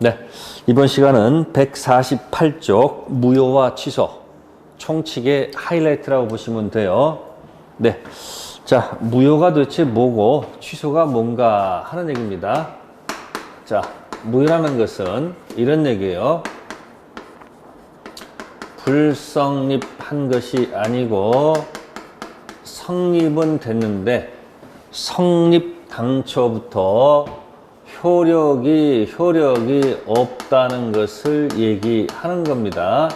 네, 이번 시간은 148쪽 무효와 취소 총칙의 하이라이트라고 보시면 돼요. 네, 자, 무효가 도대체 뭐고 취소가 뭔가 하는 얘기입니다. 자, 무효라는 것은 이런 얘기예요. 불성립한 것이 아니고 성립은 됐는데 성립 당초부터 효력이 없다는 것을 얘기하는 겁니다.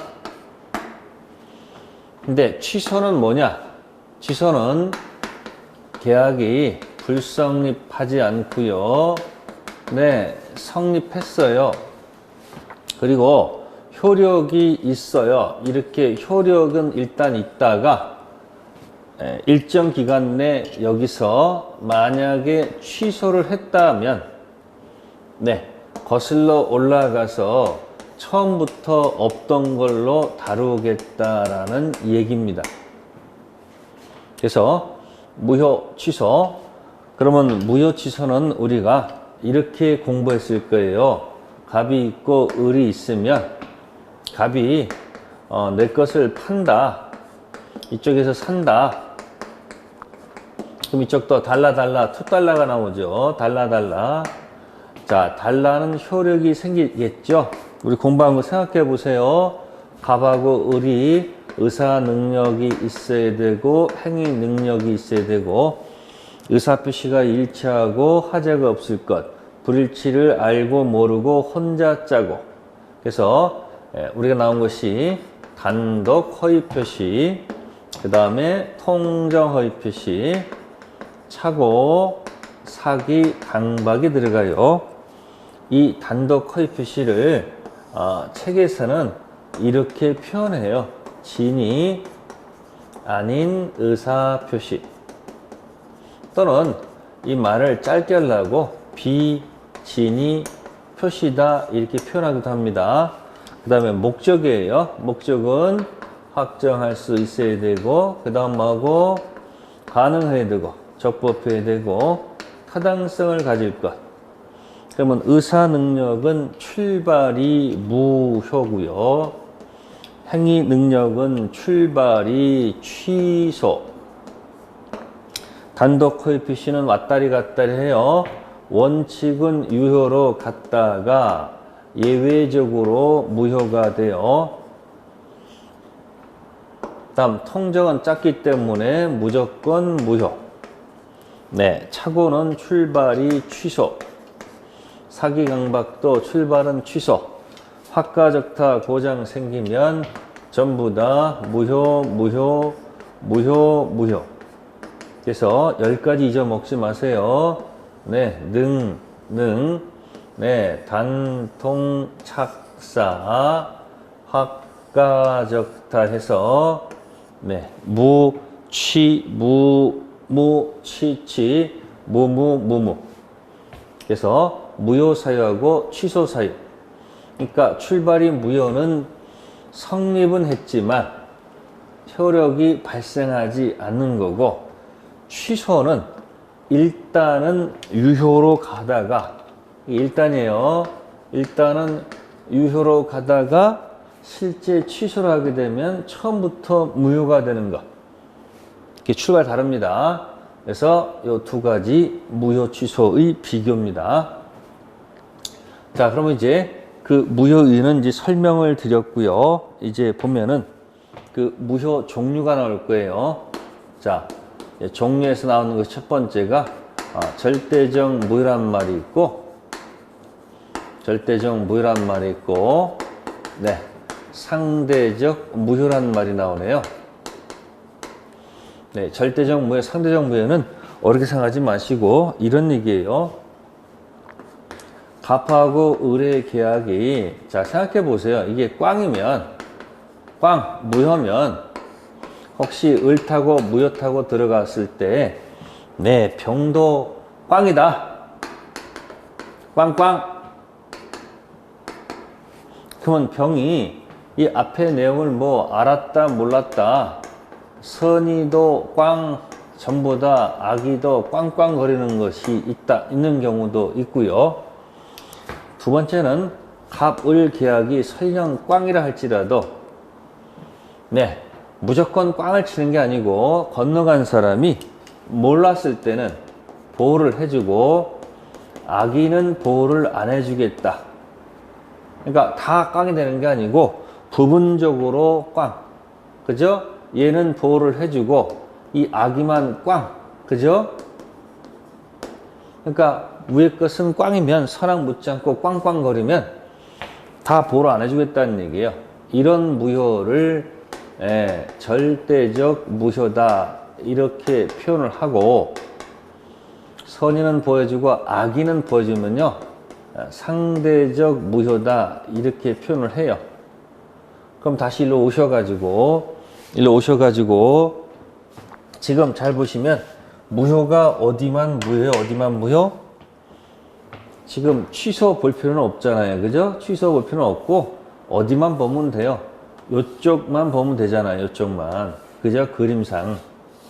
근데 취소는 뭐냐? 취소는 계약이 불성립하지 않고요. 네, 성립했어요. 그리고 효력이 있어요. 이렇게 효력은 일단 있다가 일정 기간 내 여기서 만약에 취소를 했다면 네, 거슬러 올라가서 처음부터 없던 걸로 다루겠다라는 얘기입니다. 그래서 무효 취소, 그러면 무효 취소는 우리가 이렇게 공부했을 거예요. 갑이 있고 을이 있으면 갑이 내 것을 판다, 이쪽에서 산다. 그럼 이쪽도 달라 2달러가 나오죠. 달라. 자, 달라는 효력이 생기겠죠. 우리 공부한 거 생각해 보세요. 갑하고 을이 의사 능력이 있어야 되고 행위 능력이 있어야 되고 의사 표시가 일치하고 하자가 없을 것, 불일치를 알고 모르고 혼자 짜고. 그래서 우리가 나온 것이 단독 허위 표시, 그 다음에 통정 허위 표시, 착오, 사기, 강박이 들어가요. 이 단독 허위 표시를 책에서는 이렇게 표현해요. 진이 아닌 의사 표시, 또는 이 말을 짧게 하려고 비진이 표시다 이렇게 표현하기도 합니다. 그 다음에 목적이에요. 목적은 확정할 수 있어야 되고, 그 다음 뭐하고 가능해야 되고, 적법해야 되고, 타당성을 가질 것. 그러면 의사 능력은 출발이 무효고요. 행위 능력은 출발이 취소. 단독 허위 표시는 왔다리 갔다리 해요. 원칙은 유효로 갔다가 예외적으로 무효가 돼요. 다음 통정은 작기 때문에 무조건 무효. 네, 착오는 출발이 취소. 사기 강박도 출발은 취소. 확가적타 고장 생기면 전부 다 무효. 그래서 10가지 잊어먹지 마세요. 네, 네, 단통 착사, 확가적타 해서 네, 무무. 그래서 무효 사유하고 취소 사유. 그러니까 출발이 무효는 성립은 했지만 효력이 발생하지 않는 거고, 취소는 일단은 유효로 가다가, 일단이에요. 일단은 유효로 가다가 실제 취소를 하게 되면 처음부터 무효가 되는 것. 이렇게 출발 다릅니다. 그래서 이 두 가지 무효 취소의 비교입니다. 자, 그러면 이제 그 무효의는 이제 설명을 드렸고요. 이제 보면은 그 무효 종류가 나올 거예요. 자, 종류에서 나오는 것 첫 번째가 절대적 무효란 말이 있고, 네, 상대적 무효란 말이 나오네요. 네, 절대적 무효, 상대적 무효는 어렵게 생각하지 마시고 이런 얘기예요. 갑하고 을의 계약이, 자, 생각해 보세요. 이게 무효면 혹시 을 타고 무효 타고 들어갔을 때, 네, 병도 꽝이다. 그러면 병이 이 앞에 내용을 뭐 알았다 몰랐다, 선의도 꽝, 전부 다 악의도 꽝꽝거리는 것이 있는 경우도 있고요. 두 번째는 갑을 계약이 설령 꽝이라 할지라도 네, 무조건 꽝을 치는 게 아니고 건너간 사람이 몰랐을 때는 보호를 해주고 악인은 보호를 안 해주겠다. 그러니까 다 꽝이 되는 게 아니고 부분적으로 꽝. 그죠? 얘는 보호를 해주고 이 악이만 꽝. 그죠? 그러니까 위에 것은 꽝이면 선악 묻지 않고 꽝꽝거리면 다 보호를 안 해주겠다는 얘기예요. 이런 무효를 절대적 무효다 이렇게 표현을 하고 선인은 보여주고 악인은 보여주면요 상대적 무효다 이렇게 표현을 해요. 그럼 다시 일로 오셔가지고 지금 잘 보시면 무효가 어디만 무효예요? 어디만 무효? 지금 취소 볼 필요는 없잖아요. 그죠? 취소 볼 필요는 없고 어디만 보면 돼요. 요쪽만 보면 되잖아요. 요쪽만. 그죠? 그림상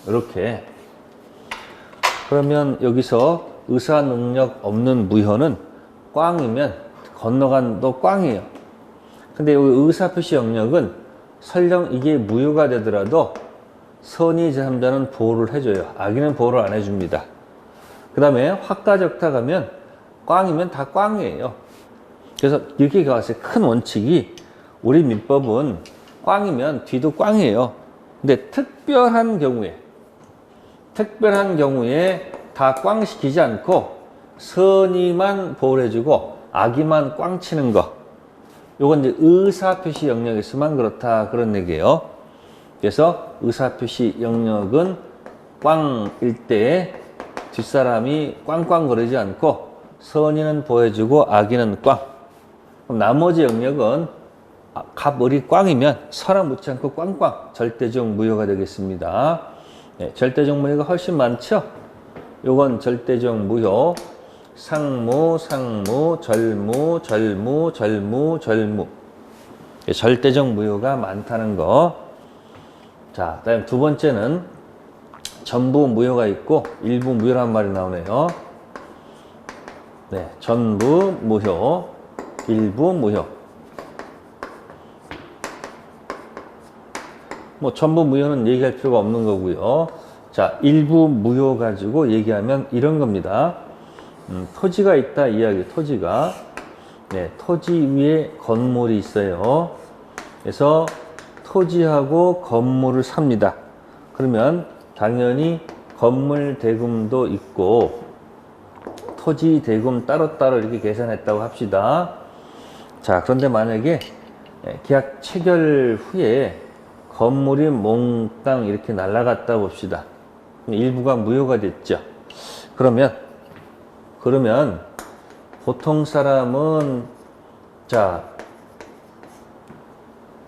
이렇게. 그러면 여기서 의사 능력 없는 무효는 꽝이면 건너간도 꽝이에요. 근데 여기 의사표시 영역은 설령 이게 무효가 되더라도 선의 제3자는 보호를 해줘요. 악인은 보호를 안 해줍니다. 그 다음에 화가적타 가면 꽝이면 다 꽝이에요. 그래서 이렇게 가봤어요. 큰 원칙이 우리 민법은 꽝이면 뒤도 꽝이에요. 근데 특별한 경우에 다 꽝시키지 않고 선의만 보호를 해주고 악의만 꽝 치는 거. 요건 이제 의사표시 영역에서만 그렇다 그런 얘기예요. 그래서 의사표시 영역은 꽝일 때 뒷사람이 꽝꽝거리지 않고 선의는 보여주고 악의는 꽝. 그럼 나머지 영역은 갑을이 꽝이면 선악 묻지 않고 꽝꽝 절대적 무효가 되겠습니다. 네, 절대적 무효가 훨씬 많죠. 요건 절대적 무효. 상무, 절무. 절대적 무효가 많다는 거. 자, 다음 두 번째는 전부 무효가 있고 일부 무효란 말이 나오네요. 네, 전부 무효, 일부 무효. 뭐 전부 무효는 얘기할 필요가 없는 거고요. 자, 일부 무효 가지고 얘기하면 이런 겁니다. 토지가 있다 이야기. 토지가 네, 토지 위에 건물이 있어요. 그래서 토지하고 건물을 삽니다. 그러면 당연히 건물 대금도 있고 토지 대금 따로따로 이렇게 계산했다고 합시다. 자, 그런데 만약에 계약 체결 후에 건물이 몽땅 이렇게 날아갔다 봅시다. 일부가 무효가 됐죠. 그러면 보통 사람은 자,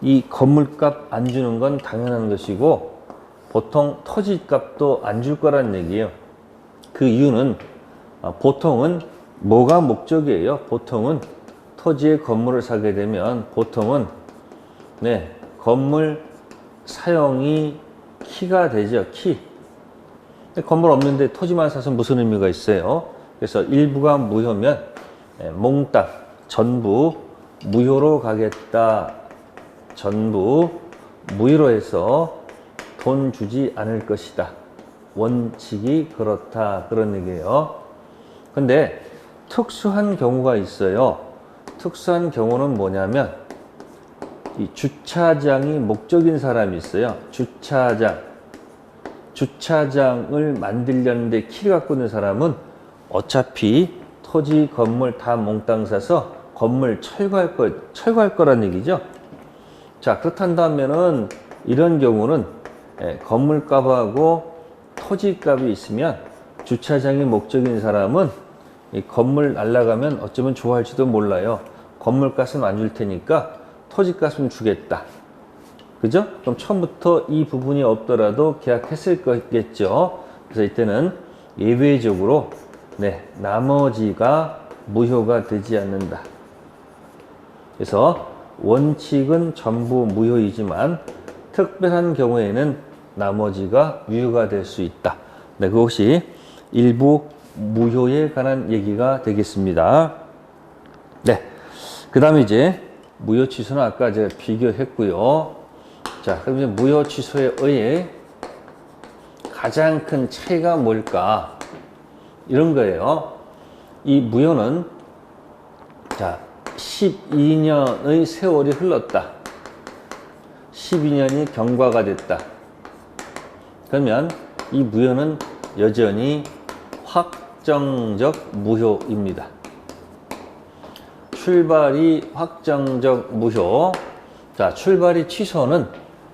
이 건물값 안 주는 건 당연한 것이고 보통 토지값도 안 줄 거란 얘기예요. 그 이유는 보통은 뭐가 목적이에요? 보통은 토지에 건물을 사게 되면 보통은 네, 건물 사용이 키가 되죠. 키. 건물 없는데 토지만 사서 무슨 의미가 있어요? 그래서 일부가 무효면 몽땅 전부 무효로 가겠다. 전부 무효로 해서 돈 주지 않을 것이다. 원칙이 그렇다. 그런 얘기예요. 근데 특수한 경우가 있어요. 특수한 경우는 뭐냐면 이 주차장이 목적인 사람이 있어요. 주차장을 만들려는데 키를 갖고 있는 사람은 어차피 토지 건물 다 몽땅 사서 건물 철거할 거란 얘기죠. 자, 그렇단다면은 이런 경우는 건물값하고 토지값이 있으면 주차장이 목적인 사람은 이 건물 날라가면 어쩌면 좋아할지도 몰라요. 건물값은 안 줄 테니까 토지값은 주겠다. 그죠? 그럼 처음부터 이 부분이 없더라도 계약했을 거겠죠. 그래서 이때는 예외적으로 나머지가 무효가 되지 않는다. 그래서 원칙은 전부 무효이지만 특별한 경우에는 나머지가 유효가 될 수 있다. 네, 그것이 일부 무효에 관한 얘기가 되겠습니다. 네, 그 다음에 이제 무효 취소는 아까 제가 비교했고요. 자, 그럼 이제 무효 취소에 의해 가장 큰 차이가 뭘까? 이런 거예요. 이 무효는 자, 12년의 세월이 흘렀다. 12년이 경과가 됐다. 그러면 이 무효는 여전히 확정적 무효입니다. 출발이 확정적 무효. 자, 출발이 취소는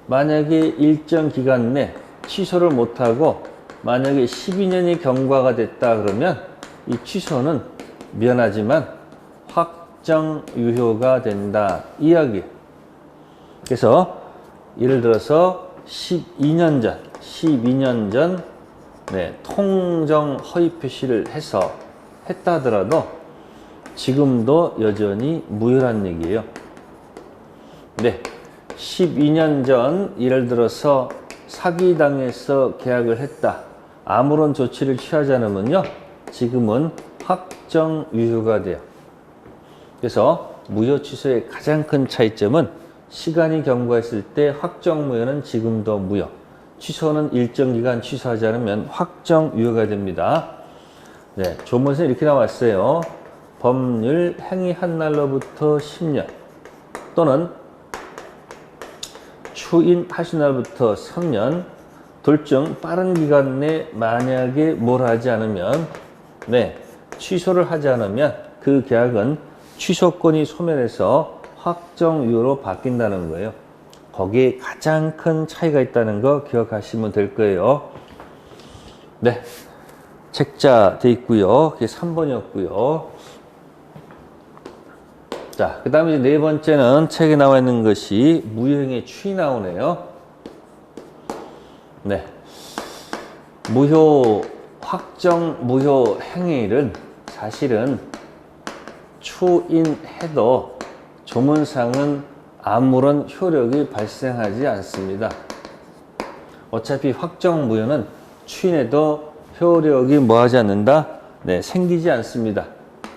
만약에 일정 기간 내 취소를 못하고 만약에 12년이 경과가 됐다 그러면 이 취소는 미안하지만 확정 유효가 된다 이야기. 그래서 예를 들어서 12년 전 네, 통정 허위 표시를 했다 하더라도 지금도 여전히 무효란 얘기예요. 네, 12년 전 예를 들어서 사기당해서 계약을 했다. 아무런 조치를 취하지 않으면요, 지금은 확정 유효가 돼요. 그래서 무효 취소의 가장 큰 차이점은 시간이 경과했을 때 확정 무효는 지금도 무효. 취소는 일정 기간 취소하지 않으면 확정 유효가 됩니다. 네, 조문서에 이렇게 나왔어요. 법률 행위한 날로부터 10년 또는 추인하신 날부터 3년 둘 중 빠른 기간 내 만약에 뭘 하지 않으면 네, 취소를 하지 않으면 그 계약은 취소권이 소멸해서 확정유효로 바뀐다는 거예요. 거기에 가장 큰 차이가 있다는 거 기억하시면 될 거예요. 네, 책자 돼 있고요. 그게 3번이었고요. 자, 그 다음에 네 번째는 책에 나와 있는 것이 무효행위 추이 나오네요. 네, 확정 무효 행위를 사실은 추인해도 조문상은 아무런 효력이 발생하지 않습니다. 어차피 확정 무효는 추인해도 효력이 뭐하지 않는다? 네, 생기지 않습니다.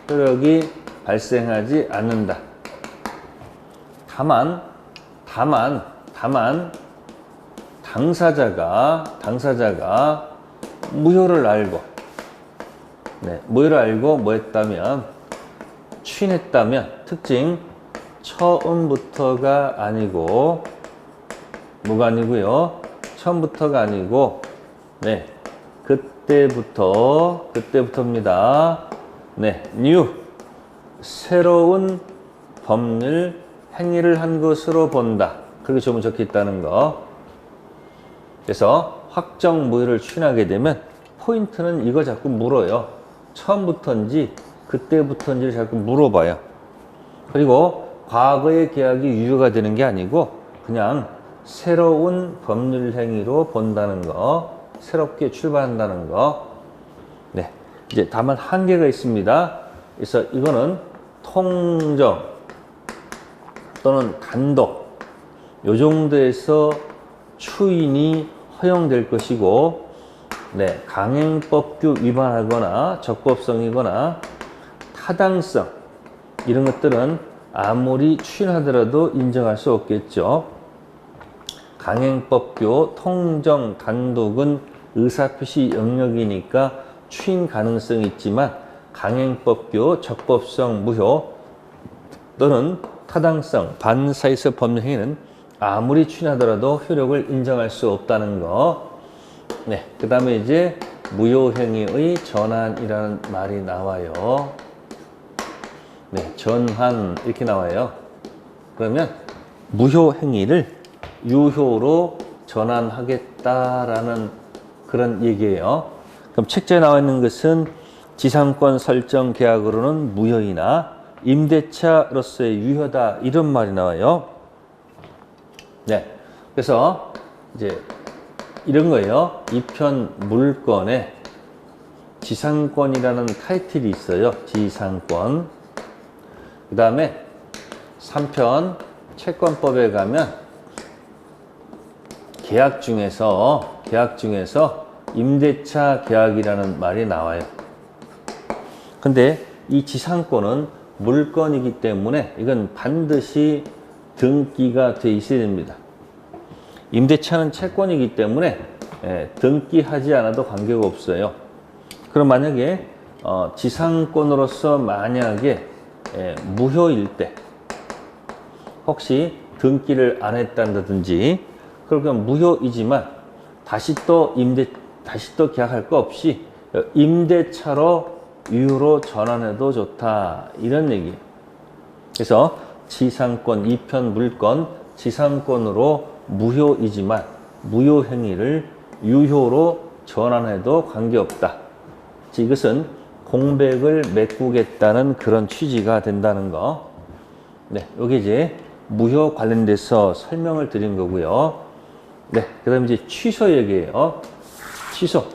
효력이 발생하지 않는다. 다만 당사자가 무효를 알고 뭐 했다면 추인했다면 특징 처음부터가 아니고 뭐가 아니고요. 처음부터가 아니고 네, 그때부터입니다. 네, new 새로운 법률 행위를 한 것으로 본다. 그렇게 조문 적혀 있다는 거. 그래서 확정 무효를 추인하게 되면 포인트는 이거 자꾸 물어요. 처음부터인지 그때부터인지를 자꾸 물어봐요. 그리고 과거의 계약이 유효가 되는 게 아니고 그냥 새로운 법률 행위로 본다는 거, 새롭게 출발한다는 거. 네, 이제 다만 한계가 있습니다. 그래서 이거는 통정 또는 단독 요 정도에서 추인이 허용될 것이고, 네, 강행법규 위반하거나 적법성이거나 타당성 이런 것들은 아무리 추인하더라도 인정할 수 없겠죠. 강행법규 통정 단독은 의사표시 영역이니까 추인 가능성이 있지만 강행법규 적법성 무효 또는 타당성 반사이서 법률 행위는 아무리 추인하더라도 효력을 인정할 수 없다는 거. 네, 그 다음에 이제 무효행위의 전환이라는 말이 나와요. 네, 전환 이렇게 나와요. 그러면 무효행위를 유효로 전환하겠다라는 그런 얘기예요. 그럼 책자에 나와 있는 것은 지상권 설정 계약으로는 무효이나 임대차로서의 유효다 이런 말이 나와요. 네, 그래서 이제 이런 거예요. 2편 물건에 지상권이라는 타이틀이 있어요. 지상권. 그 다음에 3편 채권법에 가면 계약 중에서 임대차 계약이라는 말이 나와요. 근데 이 지상권은 물건이기 때문에 이건 반드시 등기가 돼 있어야 됩니다. 임대차는 채권이기 때문에 등기하지 않아도 관계가 없어요. 그럼 만약에 지상권으로서 만약에 무효일 때 혹시 등기를 안 했다든지 그러면 무효이지만 다시 또 계약할 거 없이 임대차로 유효로 전환해도 좋다 이런 얘기예요. 그래서 지상권, 이편 물건 지상권으로 무효이지만 무효 행위를 유효로 전환해도 관계없다. 이것은 공백을 메꾸겠다는 그런 취지가 된다는 거. 네, 여기 이제 무효 관련돼서 설명을 드린 거고요. 네, 그 다음에 이제 취소 얘기예요. 취소.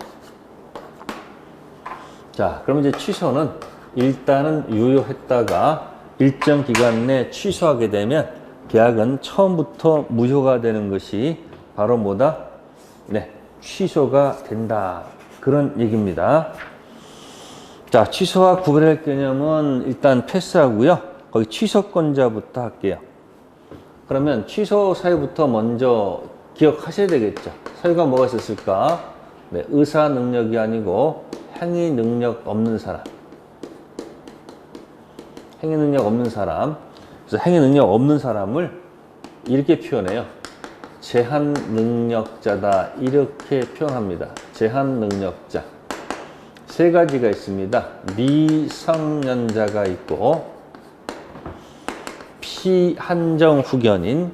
자, 그럼 이제 취소는 일단은 유효했다가 일정 기간 내 취소하게 되면 계약은 처음부터 무효가 되는 것이 바로 뭐다? 네, 취소가 된다. 그런 얘기입니다. 자, 취소와 구별할 개념은 일단 패스하고요. 거기 취소권자부터 할게요. 그러면 취소 사유부터 먼저 기억하셔야 되겠죠. 사유가 뭐가 있었을까? 네, 의사 능력이 아니고 행위 능력 없는 사람. 행위 능력 없는 사람. 그래서 행위 능력 없는 사람을 이렇게 표현해요. 제한 능력자다. 이렇게 표현합니다. 제한 능력자. 세 가지가 있습니다. 미성년자가 있고 피한정 후견인,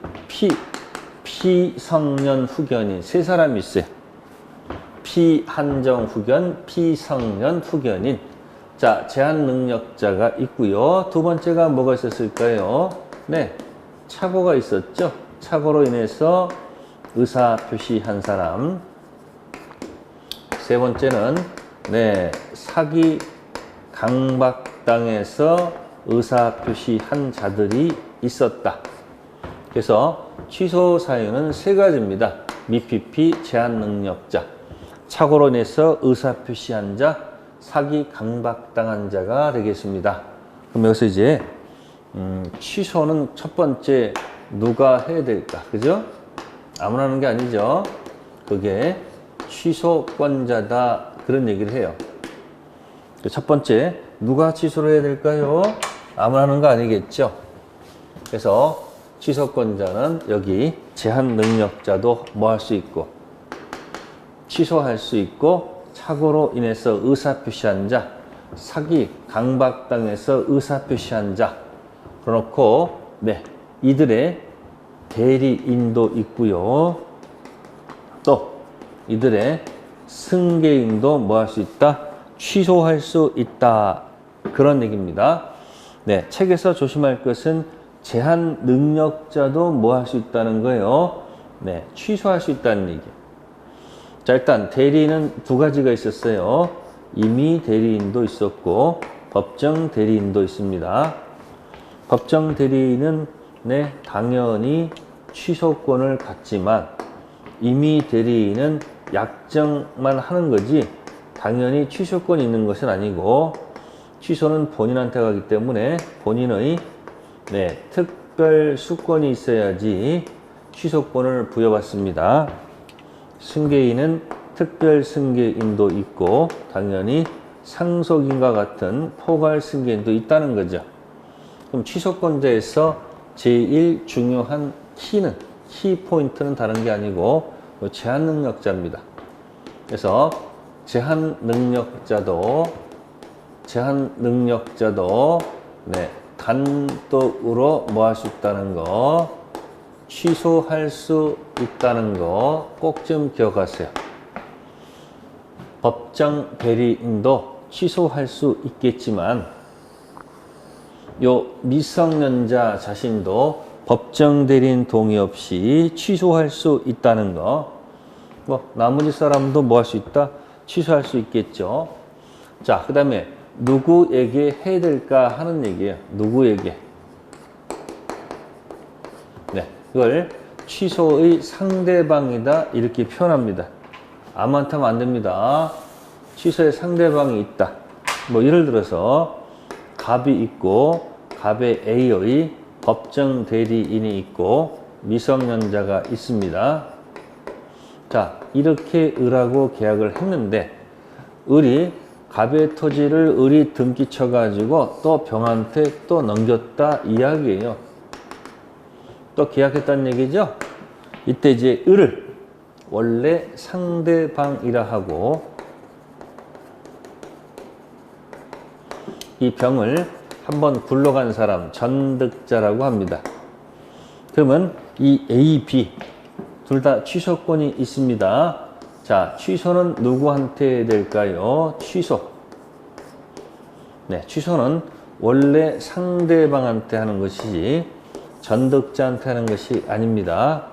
피성년 후견인 세 사람이 있어요. 피한정 후견, 피성년 후견인. 자, 제한 능력자가 있고요. 두 번째가 뭐가 있었을까요? 네, 착오가 있었죠. 착오로 인해서 의사 표시한 사람. 세 번째는 네, 사기 강박당해서 의사 표시한 자들이 있었다. 그래서 취소 사유는 세 가지입니다. 미피피 제한 능력자, 착오로 인해서 의사 표시한 자, 사기 강박당한 자가 되겠습니다. 그럼 여기서 이제 취소는 첫 번째 누가 해야 될까? 그죠? 아무나 하는 게 아니죠. 그게 취소권자다. 그런 얘기를 해요. 첫 번째, 누가 취소를 해야 될까요? 아무나 하는 거 아니겠죠? 그래서 취소권자는 여기 제한 능력자도 뭐 할 수 있고, 취소할 수 있고, 착오로 인해서 의사표시한 자, 사기, 강박당해서 의사표시한 자, 그렇고, 네, 이들의 대리인도 있고요. 또 이들의 승계인도 뭐 할 수 있다? 취소할 수 있다. 그런 얘기입니다. 네, 책에서 조심할 것은 제한 능력자도 뭐 할 수 있다는 거예요. 네, 취소할 수 있다는 얘기. 자, 일단 대리인은 두 가지가 있었어요. 임의 대리인도 있었고 법정 대리인도 있습니다. 법정 대리인은 네, 당연히 취소권을 갖지만 임의 대리인은 약정만 하는 거지 당연히 취소권이 있는 것은 아니고 취소는 본인한테 가기 때문에 본인의 네, 특별 수권이 있어야지 취소권을 부여받습니다. 승계인은 특별 승계인도 있고 당연히 상속인과 같은 포괄 승계인도 있다는 거죠. 그럼 취소권자에서 제일 중요한 키 포인트는 다른 게 아니고 제한 능력자입니다. 그래서 제한 능력자도 네, 단독으로 뭐 할 수 있다는 거, 취소할 수 있다는 거 꼭 좀 기억하세요. 법정 대리인도 취소할 수 있겠지만 요 미성년자 자신도 법정 대리인 동의 없이 취소할 수 있다는 거. 뭐 나머지 사람도 뭐 할 수 있다? 취소할 수 있겠죠. 자, 그 다음에 누구에게 해야 될까 하는 얘기예요. 누구에게. 네, 이걸 취소의 상대방이다 이렇게 표현합니다. 아무한테 하면 안 됩니다. 취소의 상대방이 있다. 뭐 예를 들어서 갑이 있고 갑의 A의 법정 대리인이 있고 미성년자가 있습니다. 자, 이렇게 을하고 계약을 했는데 을이 갑의 토지를 을이 등기 쳐가지고 또 병한테 또 넘겼다 이야기예요. 또 계약했다는 얘기죠. 이때 이제 을을 원래 상대방이라 하고 이 병을 한번 굴러간 사람 전득자라고 합니다. 그러면 이 A, B 둘 다 취소권이 있습니다. 자, 취소는 누구한테 될까요? 취소. 네, 취소는 원래 상대방한테 하는 것이지 전득자한테 하는 것이 아닙니다.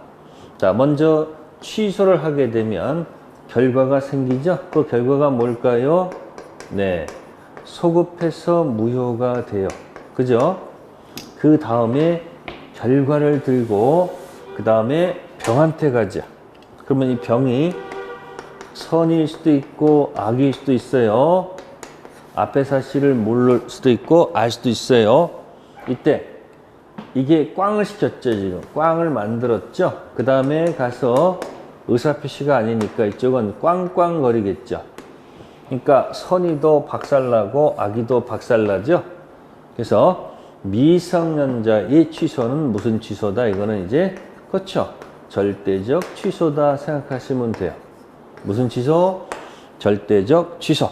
자, 먼저 취소를 하게 되면 결과가 생기죠? 그 결과가 뭘까요? 네, 소급해서 무효가 돼요. 그죠? 그 다음에 결과를 들고 그 다음에 병한테 가죠. 그러면 이 병이 선일 수도 있고 악일 수도 있어요. 앞에 사실을 모를 수도 있고 알 수도 있어요. 이때 이게 꽝을 시켰죠. 지금 꽝을 만들었죠. 그 다음에 가서 의사표시가 아니니까 이쪽은 꽝꽝거리겠죠. 그러니까 선의도 박살나고 악의도 박살나죠. 그래서 미성년자의 취소는 무슨 취소다? 이거는 이제 그렇죠. 절대적 취소다 생각하시면 돼요. 무슨 취소? 절대적 취소.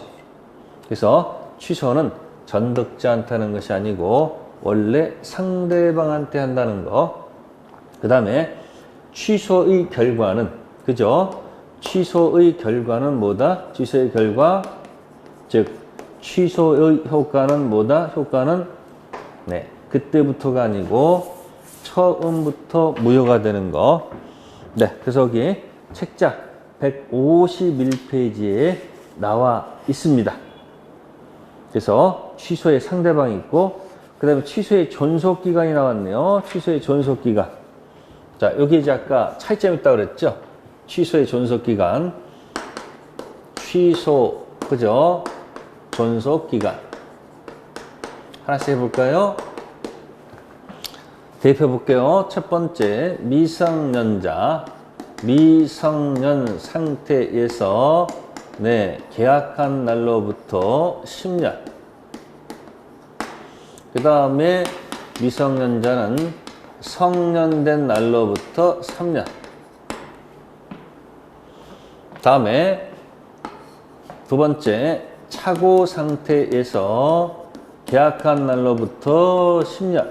그래서 취소는 전득자한테 하는 것이 아니고 원래 상대방한테 한다는 거. 그 다음에 취소의 결과는 그죠? 취소의 결과는 뭐다? 취소의 결과 즉 취소의 효과는 뭐다? 효과는 네, 그때부터가 아니고 처음부터 무효가 되는 거. 네, 그래서 여기 책자 151페이지에 나와 있습니다. 그래서 취소의 상대방이 있고 그 다음에 취소의 존속기간이 나왔네요. 취소의 존속기간. 자, 여기 이제 아까 차이점이 있다고 그랬죠? 취소의 존속기간. 취소, 그죠? 존속기간. 하나씩 해볼까요? 대입해 볼게요. 첫 번째, 미성년자. 미성년 상태에서 네, 계약한 날로부터 10년. 그 다음에 미성년자는 성년된 날로부터 3년. 다음에 두 번째, 차고 상태에서 계약한 날로부터 10년.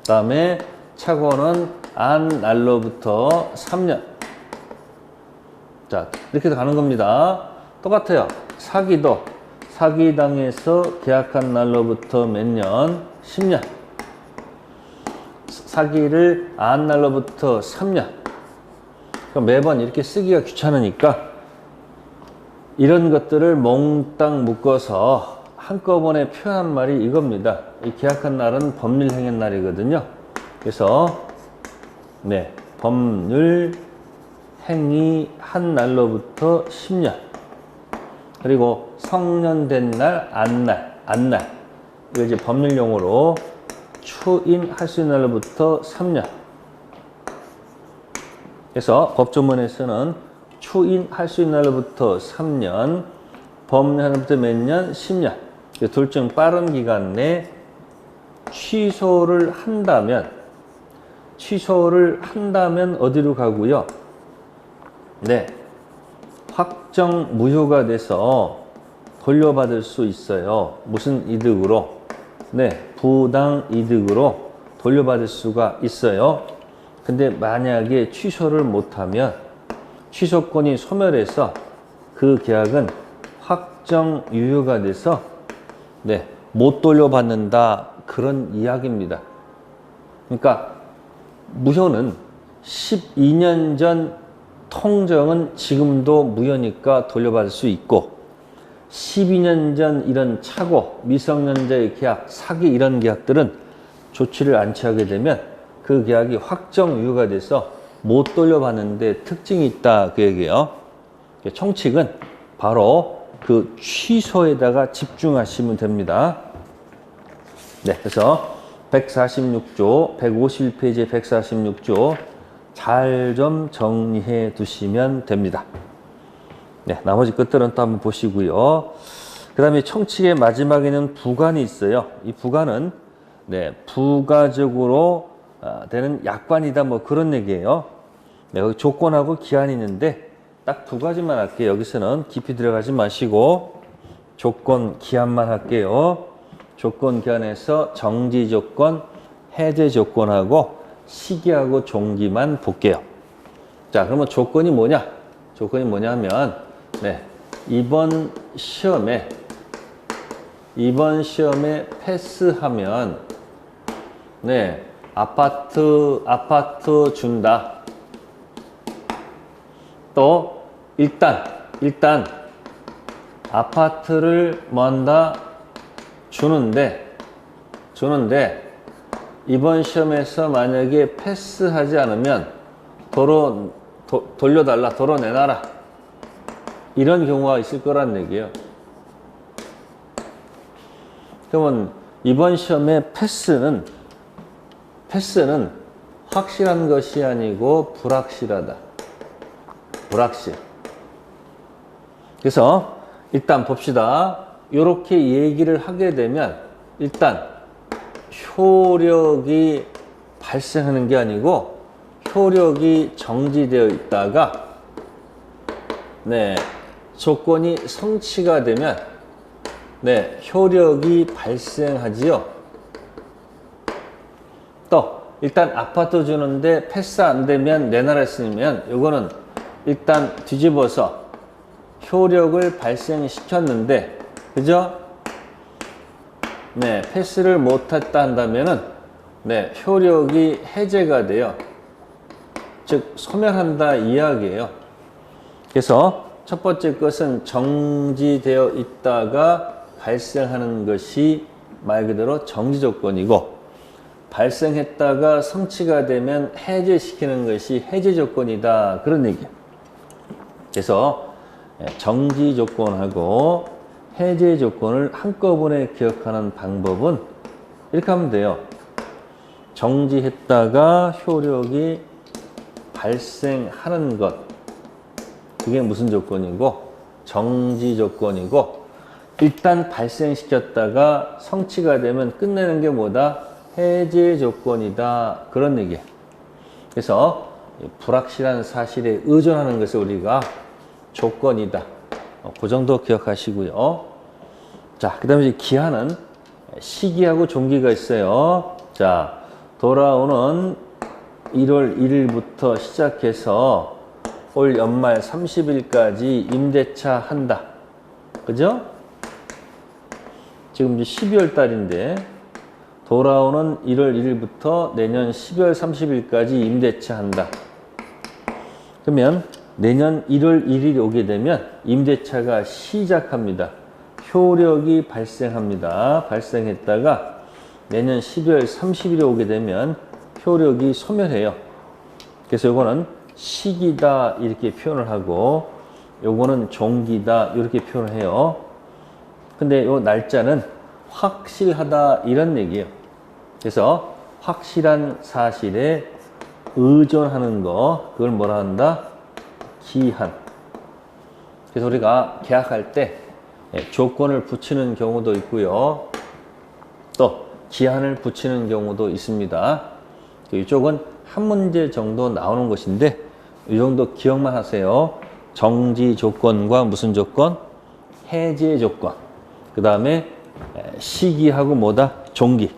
다음에 차고는 안 날로부터 3년. 자, 이렇게 가는 겁니다. 똑같아요. 사기도 사기당해서 계약한 날로부터 몇 년? 10년. 사기를 안 날로부터 3년. 그럼 매번 이렇게 쓰기가 귀찮으니까 이런 것들을 몽땅 묶어서 한꺼번에 표현한 말이 이겁니다. 이 계약한 날은 법률행위 날이거든요. 그래서 네, 법률 행위한 날로부터 10년. 그리고 성년된 날, 안날. 이거 이제 법률 용어로 추인할 수 있는 날로부터 3년. 그래서 법조문에서는 추인할 수 있는 날로부터 3년, 법률날로부터 몇 년? 10년. 둘 중 빠른 기간 내 취소를 한다면 어디로 가고요? 네, 확정 무효가 돼서 돌려받을 수 있어요. 무슨 이득으로? 네, 부당 이득으로 돌려받을 수가 있어요. 근데 만약에 취소를 못하면 취소권이 소멸해서 그 계약은 확정 유효가 돼서 네, 못 돌려받는다 그런 이야기입니다. 그러니까 무효는 12년 전 통정은 지금도 무효니까 돌려받을 수 있고 12년 전 이런 착오, 미성년자의 계약, 사기 이런 계약들은 조치를 안 취하게 되면 그 계약이 확정 유효가 돼서 못 돌려받는데 특징이 있다 그 얘기예요. 총칙은 바로 그 취소에다가 집중하시면 됩니다. 네, 그래서 146조, 151페이지 146조 잘 좀 정리해 두시면 됩니다. 네, 나머지 것들은 또 한번 보시고요. 그 다음에 청칙의 마지막에는 부관이 있어요. 이 부관은 네, 부가적으로 되는 약관이다 뭐 그런 얘기예요. 네, 여기 조건하고 기한이 있는데 딱 두 가지만 할게요. 여기서는 깊이 들어가지 마시고 조건, 기한만 할게요. 조건, 기한에서 정지 조건, 해제 조건하고 시기하고 종기만 볼게요. 자, 그러면 조건이 뭐냐? 조건이 뭐냐면 네, 이번 시험에 패스하면 네, 아파트 준다. 또 일단 아파트를 뭐한다? 주는데 이번 시험에서 만약에 패스하지 않으면 돌려달라, 도로 내놔라. 이런 경우가 있을 거란 얘기예요. 그러면 이번 시험의 패스는 확실한 것이 아니고 불확실하다. 불확실. 그래서 일단 봅시다. 이렇게 얘기를 하게 되면 일단 효력이 발생하는 게 아니고 효력이 정지되어 있다가 네, 조건이 성취가 되면 네, 효력이 발생하지요. 또 일단 아파트 주는데 패스 안 되면 내놔라 했으면 요거는 일단 뒤집어서 효력을 발생시켰는데 그죠? 네, 패스를 못했다 한다면은 네, 효력이 해제가 돼요. 즉 소멸한다 이야기예요. 그래서 첫 번째 것은 정지되어 있다가 발생하는 것이 말 그대로 정지 조건이고 발생했다가 성취가 되면 해제시키는 것이 해제 조건이다. 그런 얘기예요. 그래서 정지 조건하고 해제 조건을 한꺼번에 기억하는 방법은 이렇게 하면 돼요. 정지했다가 효력이 발생하는 것. 그게 무슨 조건이고 정지 조건이고 일단 발생시켰다가 성취가 되면 끝내는 게 뭐다? 해제 조건이다. 그런 얘기예요. 그래서 불확실한 사실에 의존하는 것을 우리가 조건이다. 그 정도 기억하시고요. 자, 그 다음에 기한은 시기하고 종기가 있어요. 자, 돌아오는 1월 1일부터 시작해서 올 연말 30일까지 임대차 한다. 그죠? 지금 이제 12월 달인데 돌아오는 1월 1일부터 내년 12월 30일까지 임대차 한다. 그러면 내년 1월 1일이 오게 되면 임대차가 시작합니다. 효력이 발생합니다. 발생했다가 내년 12월 30일에 오게 되면 효력이 소멸해요. 그래서 요거는 시기다 이렇게 표현을 하고 요거는 종기다 이렇게 표현을 해요. 근데 요 날짜는 확실하다 이런 얘기예요. 그래서 확실한 사실에 의존하는 거 그걸 뭐라 한다? 기한. 그래서 우리가 계약할 때 조건을 붙이는 경우도 있고요. 또 기한을 붙이는 경우도 있습니다. 이쪽은 한 문제 정도 나오는 것인데 이 정도 기억만 하세요. 정지 조건과 무슨 조건? 해제 조건. 그 다음에 시기하고 뭐다? 종기.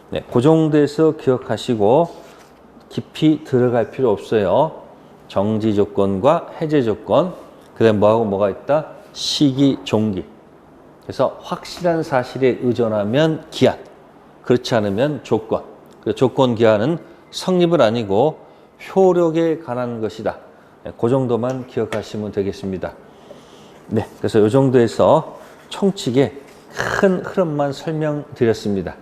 네, 그 정도에서 기억하시고 깊이 들어갈 필요 없어요. 정지 조건과 해제 조건. 그 다음에 뭐하고 뭐가 있다? 시기, 종기. 그래서 확실한 사실에 의존하면 기한. 그렇지 않으면 조건. 조건 기한은 성립은 아니고 효력에 관한 것이다. 그 정도만 기억하시면 되겠습니다. 네, 그래서 이 정도에서 총칙의 큰 흐름만 설명드렸습니다.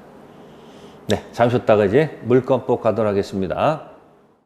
네, 잠시 쉬었다가 이제 물권법 가도록 하겠습니다.